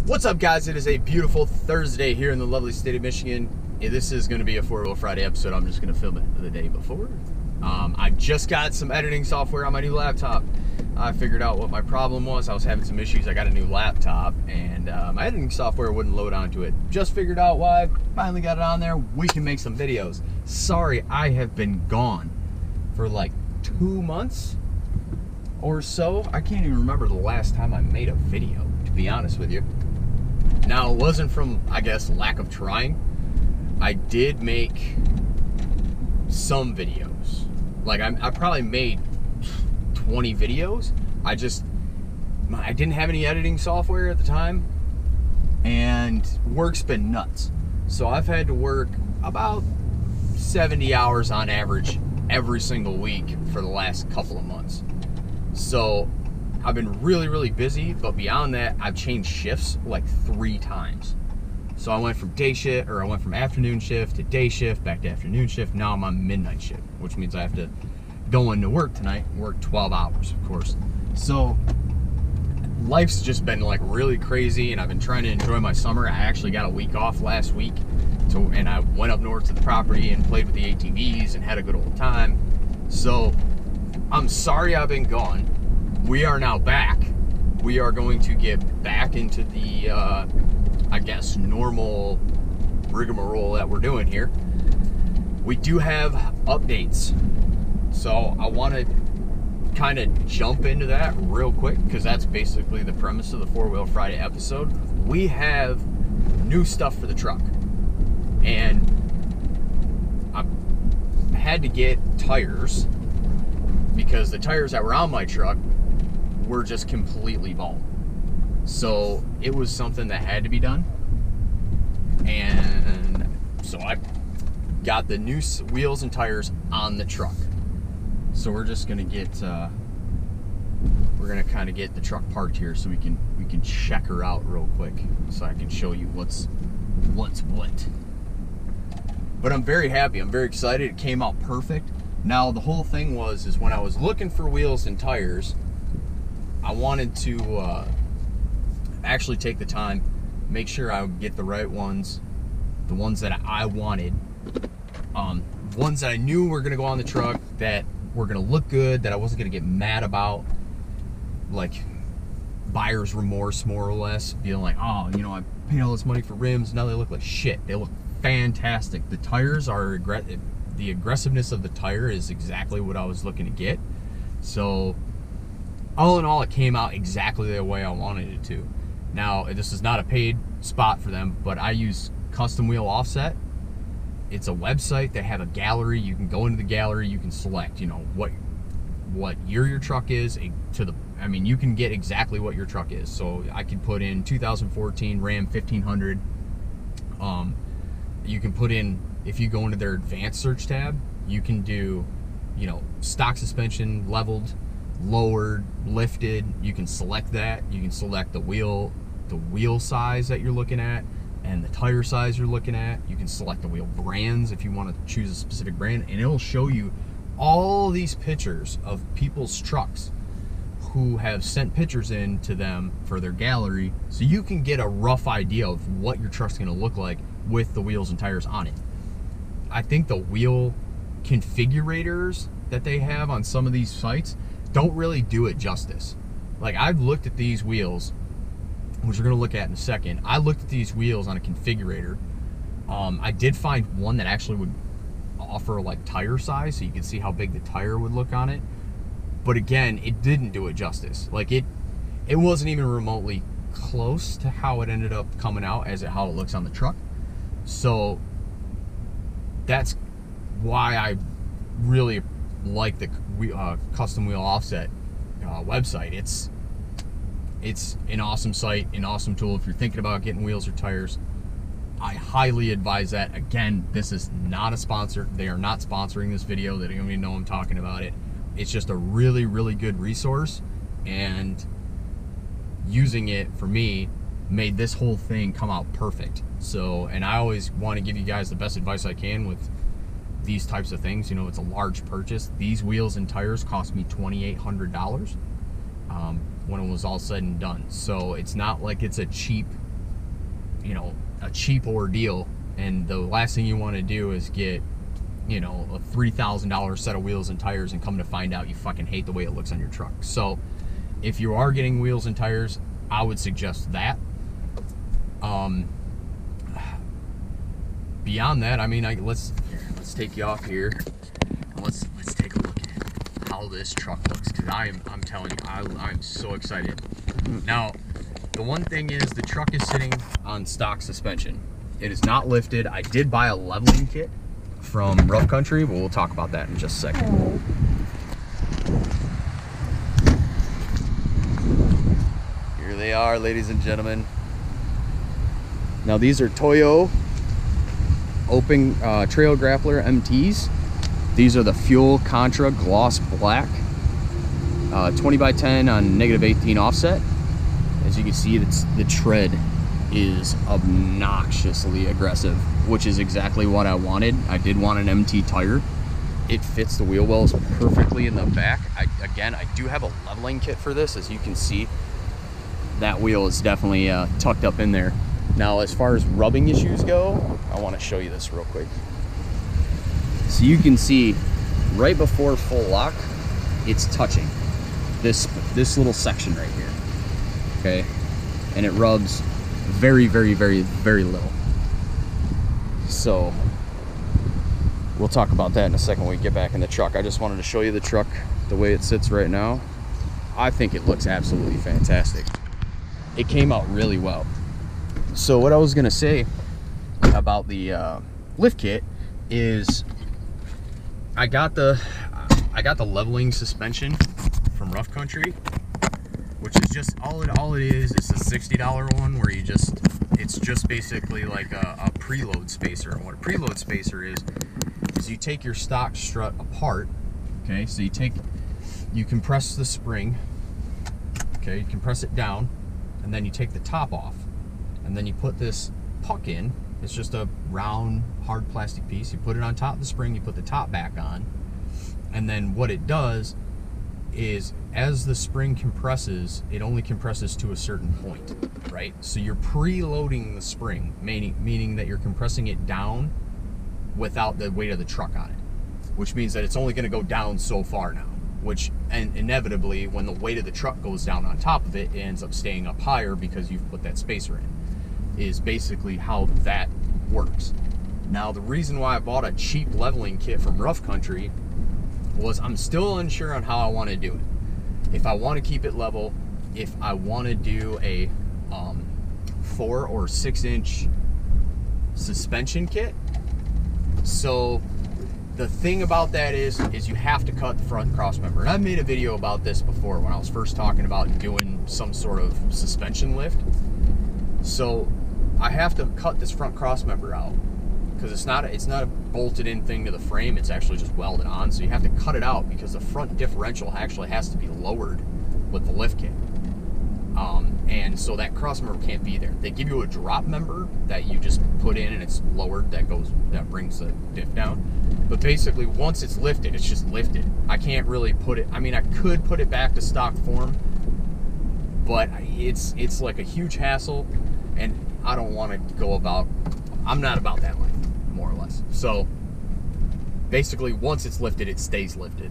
What's up, guys? It is a beautiful Thursday here in the lovely state of Michigan. This is going to be a 4-Wheel Friday episode. I'm just going to film it the day before. I just got some editing software on my new laptop. I figured out what my problem was. I was having some issues. I got a new laptop, and my editing software wouldn't load onto it. Just figured out why. Finally got it on there. We can make some videos. Sorry, I have been gone for like 2 months or so. I can't even remember the last time I made a video, to be honest with you. Now, it wasn't from, I guess, lack of trying. I did make some videos. Like, I probably made 20 videos. I didn't have any editing software at the time, and work's been nuts. So I've had to work about 70 hours on average every single week for the last couple of months. So I've been really, really busy, but beyond that, I've changed shifts like 3 times. So I went from afternoon shift to day shift, back to afternoon shift. Now I'm on midnight shift, which means I have to go into work tonight, work 12 hours, of course. So life's just been like really crazy, and I've been trying to enjoy my summer. I actually got a week off last week, and I went up north to the property and played with the ATVs and had a good old time. So I'm sorry I've been gone. We are now back. We are going to get back into the, I guess, normal rigmarole that we're doing here. We do have updates. So I want to kind of jump into that real quick, because that's basically the premise of the 4-Wheel Friday episode. We have new stuff for the truck. And I had to get tires, because the tires that were on my truck were just completely bald. So it was something that had to be done. And so I got the new wheels and tires on the truck. So we're just gonna get we're gonna kind of get the truck parked here so we can check her out real quick, so I can show you what's what. But I'm very happy, I'm very excited. It came out perfect. Now the whole thing is when I was looking for wheels and tires, I wanted to actually take the time, make sure I would get the right ones, the ones that I wanted, ones that I knew were gonna go on the truck, that were gonna look good, that I wasn't gonna get mad about, like buyer's remorse, more or less, being like, oh, you know, I paid all this money for rims, now they look like shit. They look fantastic. The tires are the aggressiveness of the tire is exactly what I was looking to get. So all in all, it came out exactly the way I wanted it to. Now, this is not a paid spot for them, but I use Custom Wheel Offset. It's a website. They have a gallery. You can go into the gallery. You can select, you know, what year your truck is. I mean, you can get exactly what your truck is. So I can put in 2014 Ram 1500. You can put in, if you go into their advanced search tab, you can do, you know, stock suspension, leveled, lowered, lifted. You can select that. You can select the wheel size that you're looking at and the tire size you're looking at. You can select the wheel brands if you want to choose a specific brand, and it'll show you all these pictures of people's trucks who have sent pictures in to them for their gallery, so you can get a rough idea of what your truck's going to look like with the wheels and tires on it. I think the wheel configurators that they have on some of these sites don't really do it justice. Like, I've looked at these wheels, which we're going to look at in a second. I looked at these wheels on a configurator. I did find one that actually would offer like tire size, so you could see how big the tire would look on it. But again, it didn't do it justice. Like, it wasn't even remotely close to how it ended up coming out as how it looks on the truck. So that's why I really like the Custom Wheel Offset website. It's an awesome site, an awesome tool if you're thinking about getting wheels or tires. I highly advise that. Again, this is not a sponsor. They are not sponsoring this video. They don't even know I'm talking about it. It's just a really, really good resource, and using it for me made this whole thing come out perfect. So, and I always want to give you guys the best advice I can with these types of things. You know, it's a large purchase. These wheels and tires cost me $2,800 when it was all said and done. So it's not like it's a cheap you know, a cheap ordeal, and the last thing you want to do is get, you know, a $3,000 set of wheels and tires and come to find out you fucking hate the way it looks on your truck. So if you are getting wheels and tires, I would suggest that. Beyond that, I mean, let's take you off here. Let's take a look at how this truck looks, because I'm telling you, I'm so excited. Now, the one thing is the truck is sitting on stock suspension. It is not lifted. I did buy a leveling kit from Rough Country, but we'll talk about that in just a second. Here they are, ladies and gentlemen. Now these are Toyo Open Trail Grappler MTs. These are the Fuel Contra Gloss Black, 20x10 on -18 offset. As you can see, the tread is obnoxiously aggressive, which is exactly what I wanted. I did want an MT tire. It fits the wheel wells perfectly in the back. Again, I do have a leveling kit for this. As you can see, that wheel is definitely tucked up in there. Now, as far as rubbing issues go, I want to show you this real quick. So you can see right before full lock, it's touching this little section right here. Okay, and it rubs very, very, very, very little. So we'll talk about that in a second when we get back in the truck. I just wanted to show you the truck the way it sits right now. I think it looks absolutely fantastic. It came out really well. So what I was gonna say about the lift kit is I got the leveling suspension from Rough Country, which is just all it is. It's a $60 one where it's just basically like a preload spacer. And what a preload spacer is you take your stock strut apart. Okay, so you compress the spring. Okay, you compress it down, and then you take the top off, and then you put this puck in. It's just a round, hard plastic piece. You put it on top of the spring, you put the top back on, and then what it does is as the spring compresses, it only compresses to a certain point, right? So you're preloading the spring, meaning that you're compressing it down without the weight of the truck on it, which means that it's only going to go down so far now, and inevitably when the weight of the truck goes down on top of it, it ends up staying up higher because you've put that spacer in, is basically how that works. Now, the reason why I bought a cheap leveling kit from Rough Country was I'm still unsure on how I want to do it. If I want to keep it level, if I want to do a 4 or 6 inch suspension kit. So the thing about that is you have to cut the front cross member. And I've made a video about this before when I was first talking about doing some sort of suspension lift. So I have to cut this front cross member out because it's not a bolted in thing to the frame. It's actually just welded on. So you have to cut it out because the front differential actually has to be lowered with the lift kit. And so that cross member can't be there. They give you a drop member that you just put in and it's lowered. That brings the diff down. But basically, once it's lifted, it's just lifted. I can't really put it. I mean, I could put it back to stock form, but it's like a huge hassle, and I don't want to go about. I'm not about that life, more or less. So basically, once it's lifted, it stays lifted,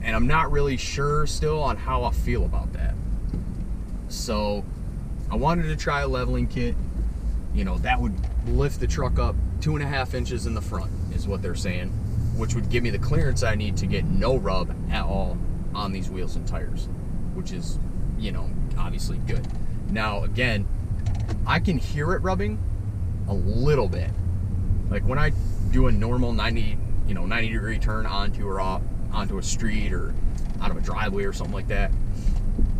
and I'm not really sure still on how I feel about that. So I wanted to try a leveling kit. You know, that would lift the truck up 2.5 inches in the front is what they're saying, which would give me the clearance I need to get no rub at all on these wheels and tires, which is, you know, obviously good. Now, again, I can hear it rubbing a little bit. Like when I do a normal 90 degree turn onto a street or out of a driveway or something like that,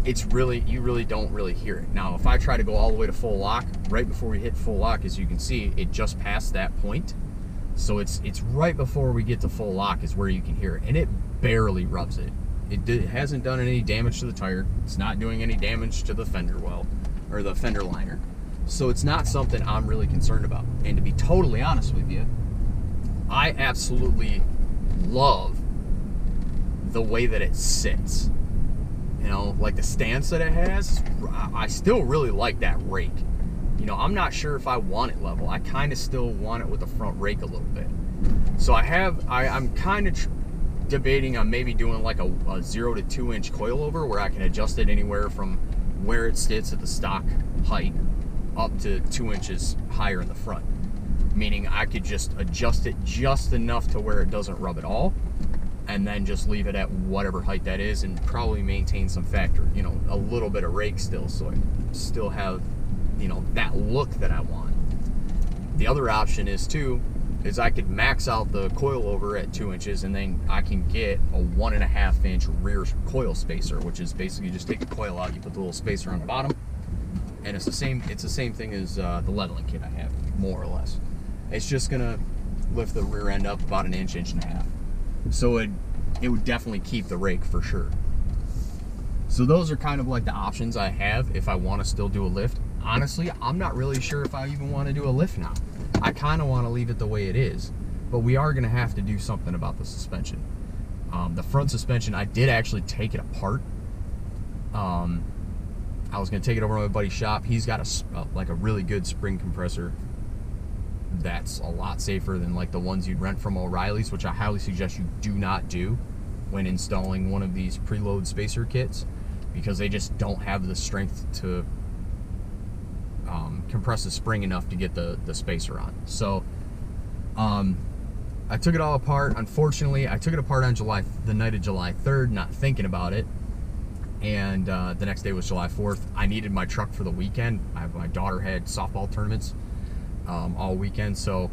you really don't really hear it. Now, if I try to go all the way to full lock, right before we hit full lock, as you can see, it just passed that point. So it's right before we get to full lock is where you can hear it, and it barely rubs it. It hasn't done any damage to the tire. It's not doing any damage to the fender well, or the fender liner. So it's not something I'm really concerned about. And to be totally honest with you, I absolutely love the way that it sits. You know, like the stance that it has, I still really like that rake. you know, I'm not sure if I want it level. I kind of still want it with the front rake a little bit. So I'm kind of debating on maybe doing like a 0 to 2 inch coilover where I can adjust it anywhere from where it sits at the stock height up to 2 inches higher in the front. Meaning I could just adjust it just enough to where it doesn't rub at all, and then just leave it at whatever height that is, and probably maintain some factor, you know, a little bit of rake still, so I still have, you know, that look that I want. The other option is I could max out the coilover at 2 inches, and then I can get a 1.5 inch rear coil spacer, which is basically just take the coil out, you put the little spacer on the bottom, and it's the same thing as the leveling kit I have, more or less. It's just gonna lift the rear end up about an inch, inch and a half. So it would definitely keep the rake for sure. So those are kind of like the options I have if I want to still do a lift. Honestly, I'm not really sure if I even want to do a lift now. I kind of want to leave it the way it is, but we are going to have to do something about the suspension. The front suspension, I did actually take it apart. I was going to take it over to my buddy's shop. He's got like a really good spring compressor that's a lot safer than like the ones you'd rent from O'Reilly's, which I highly suggest you do not do when installing one of these preload spacer kits, because they just don't have the strength to compress the spring enough to get the spacer on. So I took it all apart. Unfortunately, I took it apart on the night of July 3rd, not thinking about it, and the next day was July 4th. I needed my truck for the weekend. My daughter had softball tournaments all weekend, so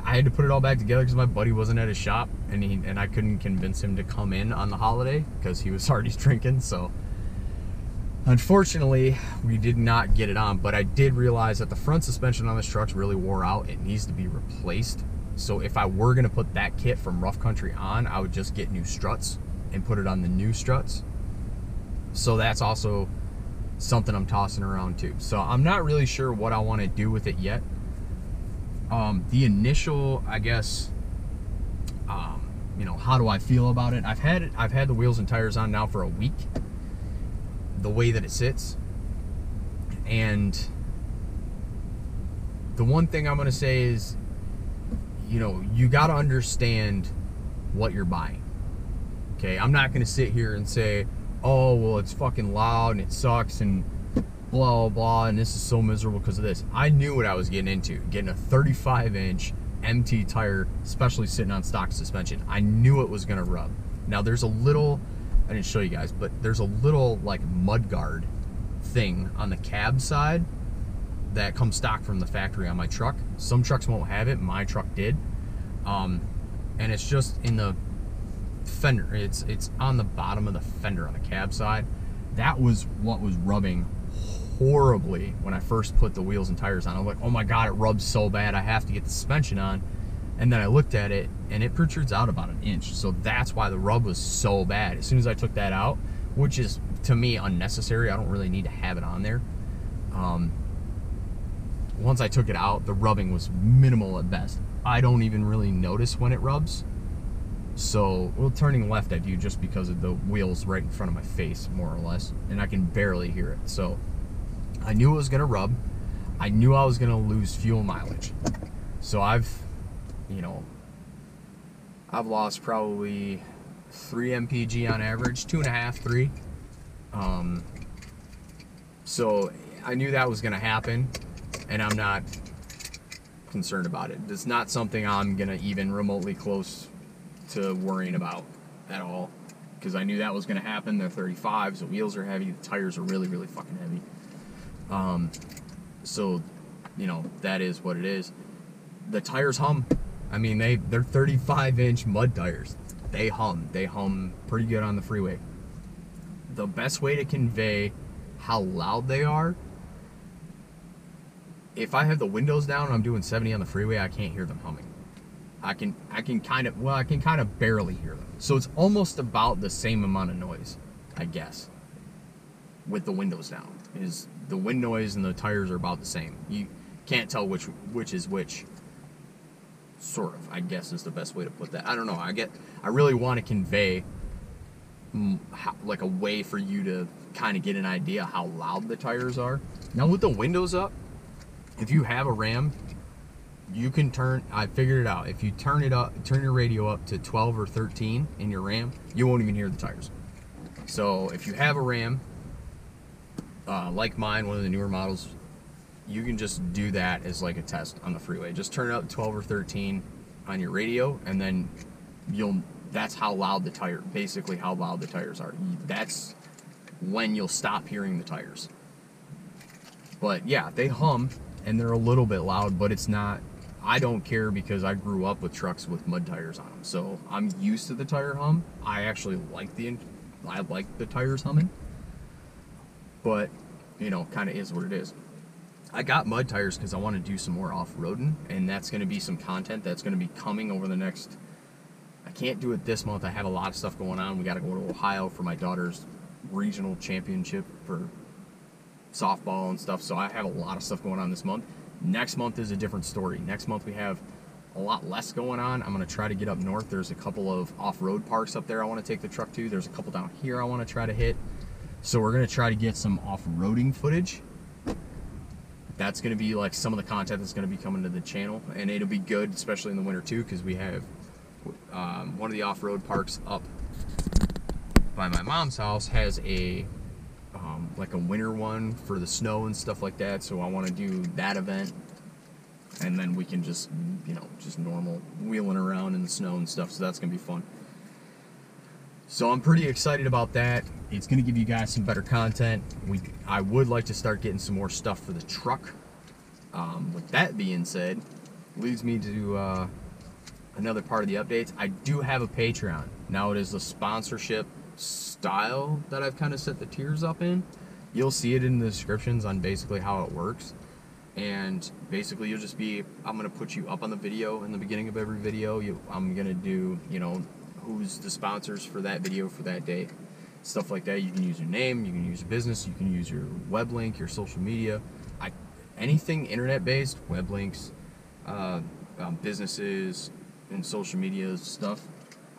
I had to put it all back together because my buddy wasn't at his shop, and I couldn't convince him to come in on the holiday because he was already drinking. So unfortunately, we did not get it on, but I did realize that the front suspension on this truck's really wore out. It needs to be replaced. So if I were going to put that kit from Rough Country on, I would just get new struts and put it on the new struts. So that's also something I'm tossing around too. So I'm not really sure what I want to do with it yet. The initial, I guess, you know, how do I feel about it? I've had the wheels and tires on now for a week, the way that it sits. And the one thing I'm going to say is, you know, you got to understand what you're buying. Okay, I'm not going to sit here and say, oh, well, it's fucking loud and it sucks and blah, blah, and this is so miserable because of this. I knew what I was getting into, getting a 35-inch MT tire, especially sitting on stock suspension. I knew it was going to rub. Now, there's a little, I didn't show you guys, but there's a little, like, mud guard thing on the cab side that comes stock from the factory on my truck. Some trucks won't have it. My truck did. And it's just in the fender. It's on the bottom of the fender on the cab side. That was what was rubbing horribly when I first put the wheels and tires on. I'm like, oh my god, it rubs so bad, I have to get the suspension on. And then I looked at it and it protrudes out about an inch. So that's why the rub was so bad. As soon as I took that out, which is to me unnecessary, I don't really need to have it on there. Once I took it out, the rubbing was minimal at best. I don't even really notice when it rubs. So, well, turning left I do just because of the wheels right in front of my face, more or less, and I can barely hear it. So I knew it was gonna rub. I knew I was gonna lose fuel mileage. So I've lost probably 3 mpg on average, 2.5, 3. So I knew that was gonna happen, and I'm not concerned about it. It's not something I'm gonna even remotely close to worrying about at all, because I knew that was going to happen. They're 35s, the wheels are heavy, the tires are really, really fucking heavy. So, you know, that is what it is. The tires hum. I mean, they're 35-inch mud tires. They hum pretty good on the freeway. The best way to convey how loud they are, if I have the windows down and I'm doing 70 on the freeway, I can't hear them humming. I can kind of barely hear them. So it's almost about the same amount of noise, I guess, with the windows down. Is the wind noise and the tires are about the same. You can't tell which is which. Sort of, I guess, is the best way to put that. I don't know. I really want to convey like a way for you to kind of get an idea how loud the tires are. Now with the windows up, if you have a Ram, you can I figured it out. If you turn your radio up to 12 or 13 in your Ram, you won't even hear the tires. So if you have a Ram, like mine, one of the newer models, you can just do that as like a test on the freeway. Just turn it up to 12 or 13 on your radio, and then that's how loud basically how loud the tires are. That's when you'll stop hearing the tires. But yeah, they hum, and they're a little bit loud, but it's not, I don't care because I grew up with trucks with mud tires on them. So I'm used to the tire hum. I actually like the tires humming. But, you know, kind of is what it is. I got mud tires because I want to do some more off-roading, and that's going to be some content that's going to be coming over the next, I can't do it this month. I have a lot of stuff going on. We got to go to Ohio for my daughter's regional championship for softball and stuff, so I have a lot of stuff going on this month. Next month is a different story. Next month we have a lot less going on. I'm going to try to get up north. There's a couple of off-road parks up there I want to take the truck to. There's a couple down here I want to try to hit. So we're going to try to get some off-roading footage. That's going to be like some of the content that's going to be coming to the channel, and it'll be good, especially in the winter too, because we have one of the off-road parks up by my mom's house has a like a winter one for the snow and stuff like that. So I want to do that event, and then we can just, you know, just normal wheeling around in the snow and stuff. So that's going to be fun. So I'm pretty excited about that. It's going to give you guys some better content. I would like to start getting some more stuff for the truck. With that being said, leads me to another part of the updates. I do have a Patreon. Now it is a sponsorship style that I've kind of set the tiers up in. You'll see it in the descriptions on basically how it works. And basically you'll just be, I'm going to put you up on the video in the beginning of every video. I'm going to do, you know, who's the sponsors for that video for that day, stuff like that. You can use your name, you can use your business, you can use your web link, your social media, anything internet based, web links, businesses and social media stuff.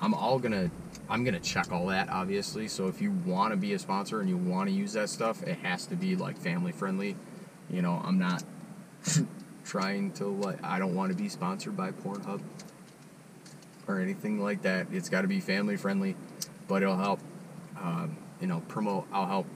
I'm gonna check all that, obviously. So if you want to be a sponsor and you want to use that stuff, it has to be like family friendly. You know, I'm not trying to I don't want to be sponsored by Pornhub or anything like that. It's got to be family friendly, but it'll help, you know, promote. I'll help